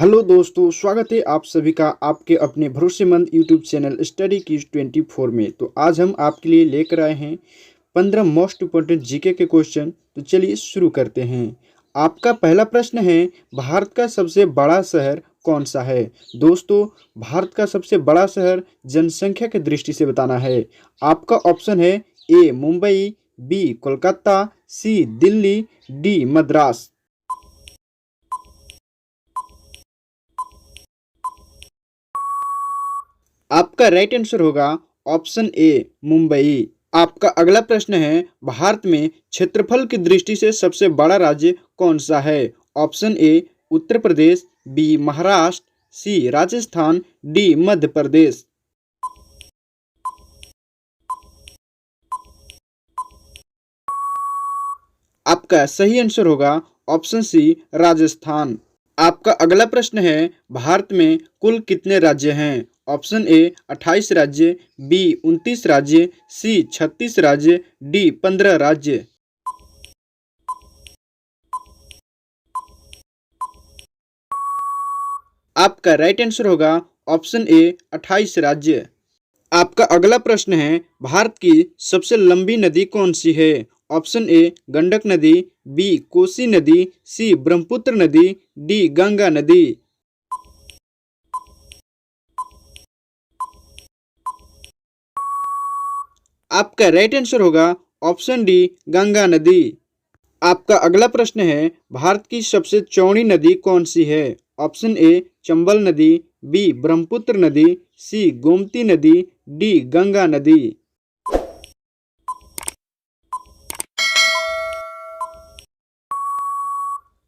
Hello दोस्तों, स्वागत है आप सभी का आपके अपने भरोसेमंद यूट्यूब चैनल स्टडी किज 24 में। तो आज हम आपके लिए लेकर आए हैं 15 मोस्ट इम्पोर्टेंट जीके के क्वेश्चन। तो चलिए शुरू करते हैं। आपका पहला प्रश्न है, भारत का सबसे बड़ा शहर कौन सा है। दोस्तों, भारत का सबसे बड़ा शहर जनसंख्या की दृष्टि से बताना है। आपका ऑप्शन है ए मुंबई, बी कोलकाता, सी दिल्ली, डी मद्रास। आपका राइट आंसर होगा ऑप्शन ए मुंबई। आपका अगला प्रश्न है, भारत में क्षेत्रफल की दृष्टि से सबसे बड़ा राज्य कौन सा है। Option A Uttar Pradesh, B Maharashtra, C Rajasthan, D Madhya Pradesh. आपका सही आंसर होगा ऑप्शन सी राजस्थान। आपका अगला प्रश्न है, भारत में कुल कितने राज्य हैं। ऑप्शन ए 28 राज्य, बी 29 राज्य, सी 36 राज्य, डी 15 राज्य। आपका राइट आंसर होगा ऑप्शन ए 28 राज्य। आपका अगला प्रश्न है, भारत की सबसे लंबी नदी कौन सी है। ऑप्शन ए गंडक नदी, बी कोसी नदी, सी ब्रह्मपुत्र नदी, डी गंगा नदी। आपका राइट आंसर होगा ऑप्शन डी गंगा नदी। आपका अगला प्रश्न है, भारत की सबसे चौड़ी नदी कौन सी है। ऑप्शन ए चंबल नदी, बी ब्रह्मपुत्र नदी, सी गोमती नदी, डी गंगा नदी।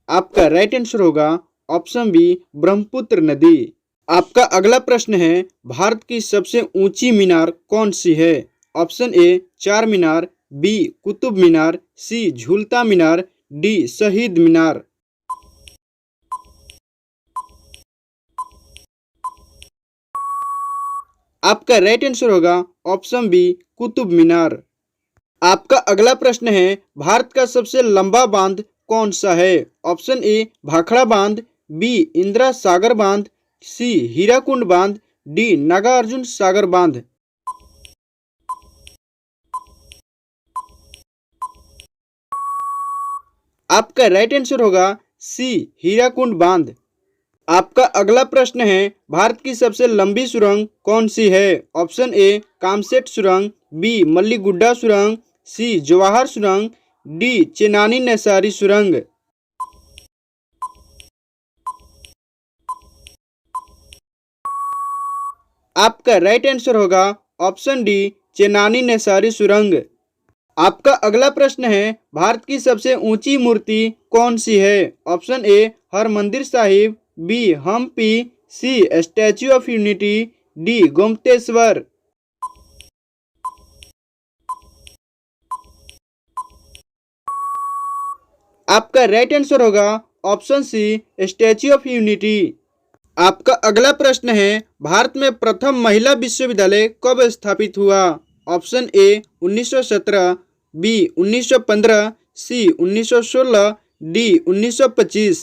आपका राइट आंसर होगा ऑप्शन बी ब्रह्मपुत्र नदी। आपका अगला प्रश्न है, भारत की सबसे ऊंची मीनार कौन सी है। ऑप्शन ए चार मीनार, बी कुतुब मीनार, सी झूलता मीनार, डी शहीद मीनार। आपका राइट आंसर होगा ऑप्शन बी कुतुब मीनार। आपका अगला प्रश्न है, भारत का सबसे लंबा बांध कौन सा है। ऑप्शन ए भाखड़ा बांध, बी इंदिरा सागर बांध, सी हीराकुंड बांध, डी नागार्जुन सागर बांध। आपका राइट आंसर होगा सी हीराकुंड बांध। आपका अगला प्रश्न है, भारत की सबसे लंबी सुरंग कौन सी है। ऑप्शन ए कामसेट सुरंग, बी मल्लीगुड्डा सुरंग, सी जवाहर सुरंग, डी चेनानी नैसारी सुरंग। आपका राइट आंसर होगा ऑप्शन डी चेनानी नैसारी सुरंग। आपका अगला प्रश्न है, भारत की सबसे ऊंची मूर्ति कौन सी है। Option A Harmandir Sahib, B Hampi, C Statue of Unity, D Gommateshwara. आपका राइट आंसर होगा option C Statue of Unity. आपका अगला प्रश्न है, भारत में प्रथम महिला विश्वविद्यालय कब स्थापित हुआ। Option A 1917, B 1915, C 1916, D 1925।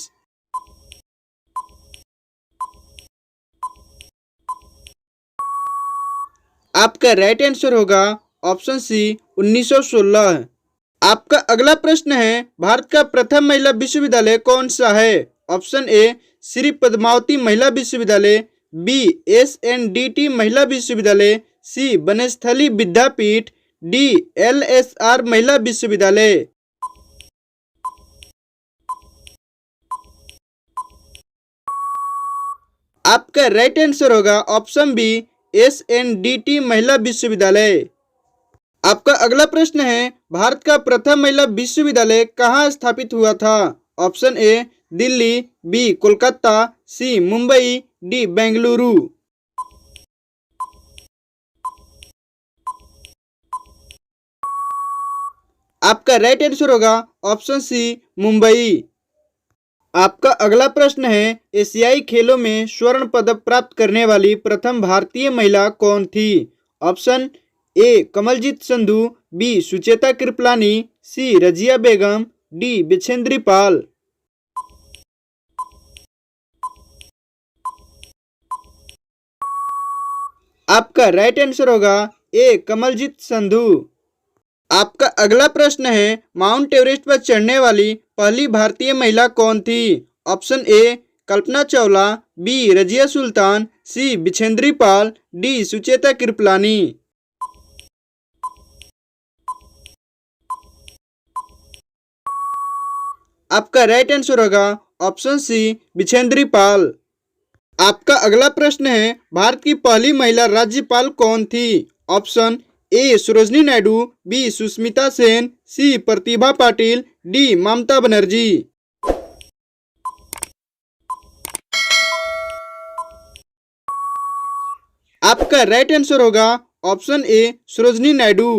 आपका राइट आंसर होगा ऑप्शन सी 1916। आपका अगला प्रश्न है, भारत का प्रथम महिला विश्वविद्यालय कौन सा है। ऑप्शन ए श्री पद्मावती महिला विश्वविद्यालय, बी SNDT महिला विश्वविद्यालय, सी बनस्थली विद्यापीठ, डी LSR महिला विश्वविद्यालय। आपका राइट आंसर होगा ऑप्शन बी SNDT महिला विश्वविद्यालय। आपका अगला प्रश्न है, भारत का प्रथम महिला विश्वविद्यालय कहाँ स्थापित हुआ था। Option A Delhi, B Kolkata, C Mumbai, D Bengaluru. आपका राइट आंसर होगा ऑप्शन सी मुंबई। आपका अगला प्रश्न है, एशियाई खेलों में स्वर्ण पदक प्राप्त करने वाली प्रथम भारतीय महिला कौन थी। Option A Kamaljeet Sandhu, B Sucheta Kripalani, C Razia Begum, D Bachendri Pal. आपका राइट आंसर होगा ए कमलजीत संधू। आपका अगला प्रश्न है, माउंट एवरेस्ट पर चढ़ने वाली पहली भारतीय महिला कौन थी? Option A Kalpana Chawla, B Razia Sultan, C Bachendri Pal, D Sucheta Kripalani. आपका राइट आंसर होगा ऑप्शन सी बिछेंद्री पाल। आपका अगला प्रश्न है, भारत की पहली महिला राज्यपाल कौन थी? Option A Sarojini Naidu, B Sushmita Sen, C Pratibha Patil, D Mamata Banerjee. आपका राइट आंसर होगा ऑप्शन ए सरोजनी नायडू।